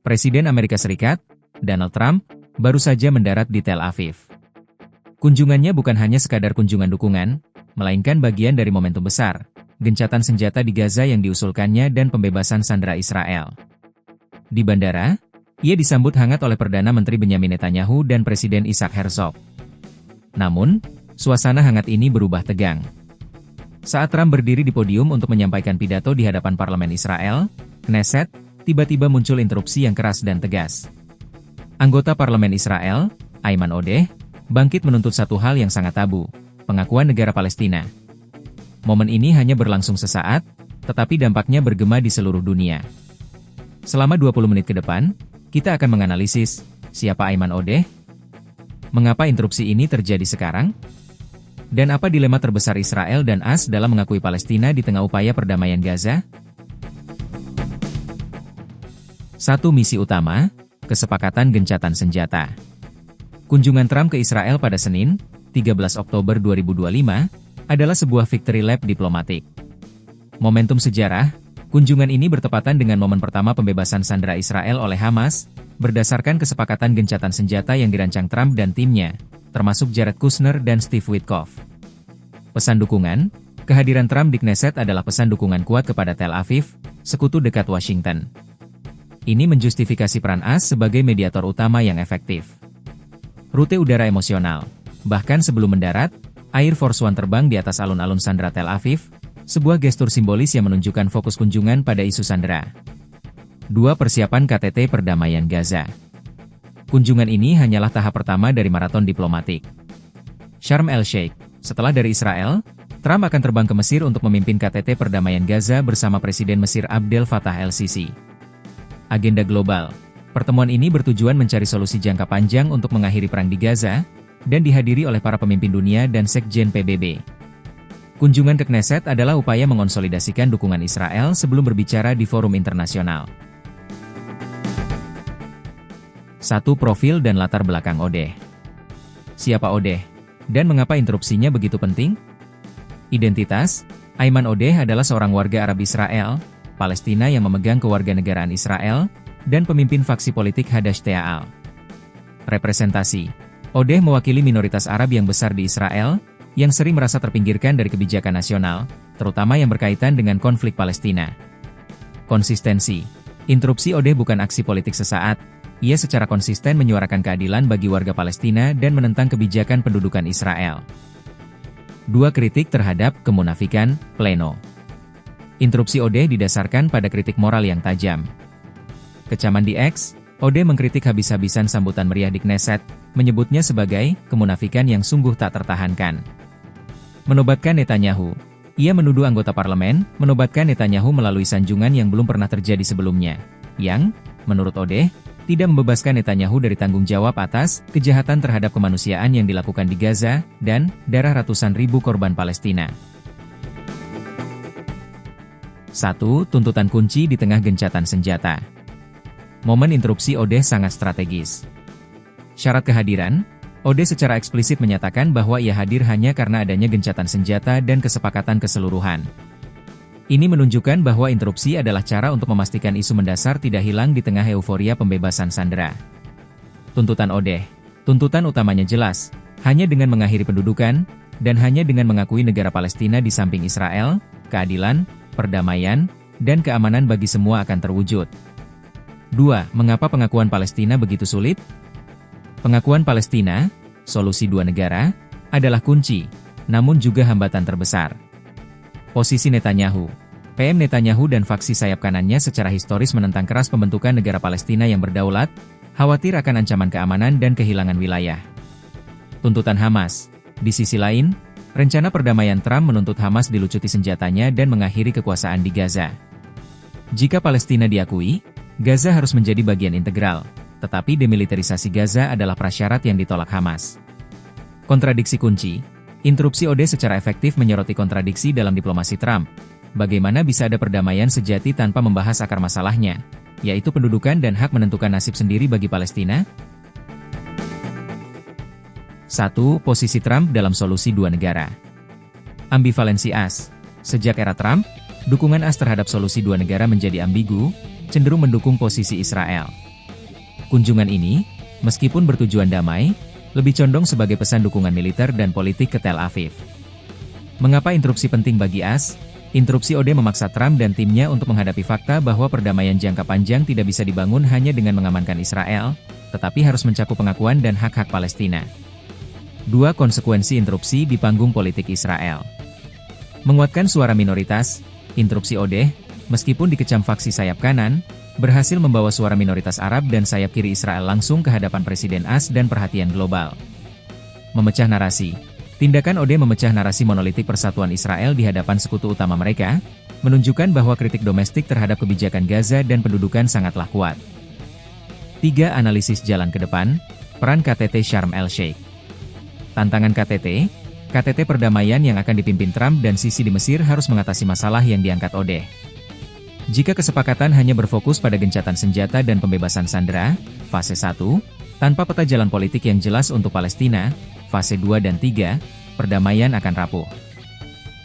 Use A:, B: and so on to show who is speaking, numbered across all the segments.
A: Presiden Amerika Serikat, Donald Trump, baru saja mendarat di Tel Aviv. Kunjungannya bukan hanya sekadar kunjungan dukungan, melainkan bagian dari momentum besar, gencatan senjata di Gaza yang diusulkannya dan pembebasan sandera Israel. Di bandara, ia disambut hangat oleh Perdana Menteri Benjamin Netanyahu dan Presiden Isaac Herzog. Namun, suasana hangat ini berubah tegang. Saat Trump berdiri di podium untuk menyampaikan pidato di hadapan parlemen Israel, Knesset, tiba-tiba muncul interupsi yang keras dan tegas. Anggota parlemen Israel, Ayman Odeh, bangkit menuntut satu hal yang sangat tabu, pengakuan negara Palestina. Momen ini hanya berlangsung sesaat, tetapi dampaknya bergema di seluruh dunia. Selama 20 menit ke depan, kita akan menganalisis, siapa Ayman Odeh? Mengapa interupsi ini terjadi sekarang? Dan apa dilema terbesar Israel dan AS dalam mengakui Palestina di tengah upaya perdamaian Gaza? 1. Misi utama, kesepakatan gencatan senjata. Kunjungan Trump ke Israel pada Senin, 13 Oktober 2025, adalah sebuah victory lap diplomatik. Momentum sejarah, kunjungan ini bertepatan dengan momen pertama pembebasan sandera Israel oleh Hamas, berdasarkan kesepakatan gencatan senjata yang dirancang Trump dan timnya, termasuk Jared Kushner dan Steve Witkoff. Pesan dukungan, kehadiran Trump di Knesset adalah pesan dukungan kuat kepada Tel Aviv, sekutu dekat Washington. Ini menjustifikasi peran AS sebagai mediator utama yang efektif. Rute udara emosional. Bahkan sebelum mendarat, Air Force One terbang di atas alun-alun sandera Tel Aviv, sebuah gestur simbolis yang menunjukkan fokus kunjungan pada isu sandera. 2. Persiapan KTT Perdamaian Gaza. Kunjungan ini hanyalah tahap pertama dari maraton diplomatik. Sharm el-Sheikh. Setelah dari Israel, Trump akan terbang ke Mesir untuk memimpin KTT Perdamaian Gaza bersama Presiden Mesir Abdel Fattah el-Sisi. Agenda global. Pertemuan ini bertujuan mencari solusi jangka panjang untuk mengakhiri perang di Gaza, dan dihadiri oleh para pemimpin dunia dan Sekjen PBB. Kunjungan ke Knesset adalah upaya mengonsolidasikan dukungan Israel sebelum berbicara di forum internasional. 1. Profil dan latar belakang Odeh. Siapa Odeh? Dan mengapa interupsinya begitu penting? Identitas, Ayman Odeh adalah seorang warga Arab Israel, Palestina yang memegang kewarganegaraan Israel, dan pemimpin faksi politik Hadash Ta'al. Representasi, Odeh mewakili minoritas Arab yang besar di Israel, yang sering merasa terpinggirkan dari kebijakan nasional, terutama yang berkaitan dengan konflik Palestina. Konsistensi, interupsi Odeh bukan aksi politik sesaat, ia secara konsisten menyuarakan keadilan bagi warga Palestina dan menentang kebijakan pendudukan Israel. 2. Kritik terhadap kemunafikan, pleno. Interupsi Odeh didasarkan pada kritik moral yang tajam. Kecaman di X, Odeh mengkritik habis-habisan sambutan meriah di Knesset, menyebutnya sebagai kemunafikan yang sungguh tak tertahankan. Menobatkan Netanyahu. Ia menuduh anggota parlemen menobatkan Netanyahu melalui sanjungan yang belum pernah terjadi sebelumnya, yang, menurut Odeh, tidak membebaskan Netanyahu dari tanggung jawab atas kejahatan terhadap kemanusiaan yang dilakukan di Gaza, dan darah ratusan ribu korban Palestina. 1. Tuntutan kunci di tengah gencatan senjata. Momen interupsi Odeh sangat strategis. Syarat kehadiran, Odeh secara eksplisit menyatakan bahwa ia hadir hanya karena adanya gencatan senjata dan kesepakatan keseluruhan. Ini menunjukkan bahwa interupsi adalah cara untuk memastikan isu mendasar tidak hilang di tengah euforia pembebasan sandera. Tuntutan Odeh. Tuntutan utamanya jelas, hanya dengan mengakhiri pendudukan, dan hanya dengan mengakui negara Palestina di samping Israel, keadilan, perdamaian, dan keamanan bagi semua akan terwujud. 2. Mengapa pengakuan Palestina begitu sulit? Pengakuan Palestina, solusi dua negara, adalah kunci, namun juga hambatan terbesar. Posisi Netanyahu. PM Netanyahu dan faksi sayap kanannya secara historis menentang keras pembentukan negara Palestina yang berdaulat, khawatir akan ancaman keamanan dan kehilangan wilayah. Tuntutan Hamas. Di sisi lain, rencana perdamaian Trump menuntut Hamas dilucuti senjatanya dan mengakhiri kekuasaan di Gaza. Jika Palestina diakui, Gaza harus menjadi bagian integral, tetapi demilitarisasi Gaza adalah prasyarat yang ditolak Hamas. Kontradiksi kunci. Interupsi Odeh secara efektif menyoroti kontradiksi dalam diplomasi Trump. Bagaimana bisa ada perdamaian sejati tanpa membahas akar masalahnya, yaitu pendudukan dan hak menentukan nasib sendiri bagi Palestina? 1. Posisi Trump dalam solusi dua negara. Ambivalensi AS. Sejak era Trump, dukungan AS terhadap solusi dua negara menjadi ambigu, cenderung mendukung posisi Israel. Kunjungan ini, meskipun bertujuan damai, lebih condong sebagai pesan dukungan militer dan politik ke Tel Aviv. Mengapa interupsi penting bagi AS? Interupsi OD memaksa Trump dan timnya untuk menghadapi fakta bahwa perdamaian jangka panjang tidak bisa dibangun hanya dengan mengamankan Israel, tetapi harus mencakup pengakuan dan hak-hak Palestina. 2. Konsekuensi interupsi di panggung politik Israel. Menguatkan suara minoritas, interupsi OD, meskipun dikecam faksi sayap kanan, berhasil membawa suara minoritas Arab dan sayap kiri Israel langsung ke hadapan Presiden AS dan perhatian global. Memecah narasi. Tindakan OD memecah narasi monolitik persatuan Israel di hadapan sekutu utama mereka, menunjukkan bahwa kritik domestik terhadap kebijakan Gaza dan pendudukan sangatlah kuat. 3. Analisis jalan ke depan, peran KTT Sharm el-Sheikh. Tantangan KTT perdamaian yang akan dipimpin Trump dan Sisi di Mesir harus mengatasi masalah yang diangkat OD. Jika kesepakatan hanya berfokus pada gencatan senjata dan pembebasan sandera, fase 1, tanpa peta jalan politik yang jelas untuk Palestina, fase 2 dan 3, perdamaian akan rapuh.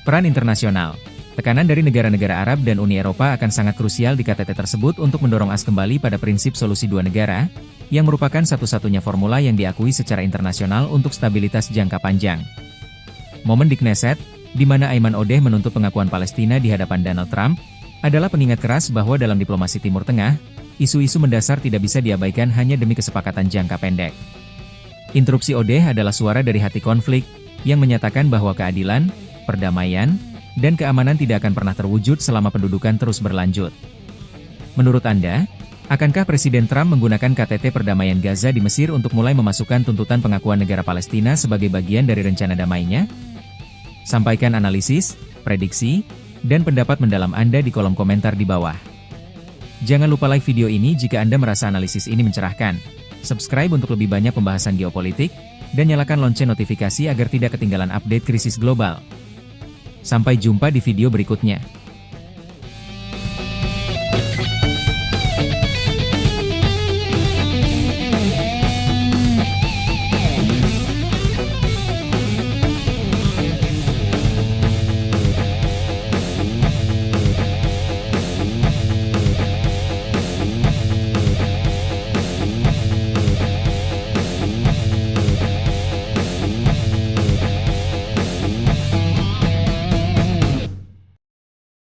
A: Peran internasional. Tekanan dari negara-negara Arab dan Uni Eropa akan sangat krusial di KTT tersebut untuk mendorong AS kembali pada prinsip solusi dua negara, yang merupakan satu-satunya formula yang diakui secara internasional untuk stabilitas jangka panjang. Momen di Knesset, di mana Ayman Odeh menuntut pengakuan Palestina di hadapan Donald Trump, adalah pengingat keras bahwa dalam diplomasi Timur Tengah, isu-isu mendasar tidak bisa diabaikan hanya demi kesepakatan jangka pendek. Interupsi Odeh adalah suara dari hati konflik, yang menyatakan bahwa keadilan, perdamaian, dan keamanan tidak akan pernah terwujud selama pendudukan terus berlanjut. Menurut Anda, akankah Presiden Trump menggunakan KTT perdamaian Gaza di Mesir untuk mulai memasukkan tuntutan pengakuan negara Palestina sebagai bagian dari rencana damainya? Sampaikan analisis, prediksi, dan pendapat mendalam Anda di kolom komentar di bawah. Jangan lupa like video ini jika Anda merasa analisis ini mencerahkan. Subscribe untuk lebih banyak pembahasan geopolitik, dan nyalakan lonceng notifikasi agar tidak ketinggalan update krisis global. Sampai jumpa di video berikutnya.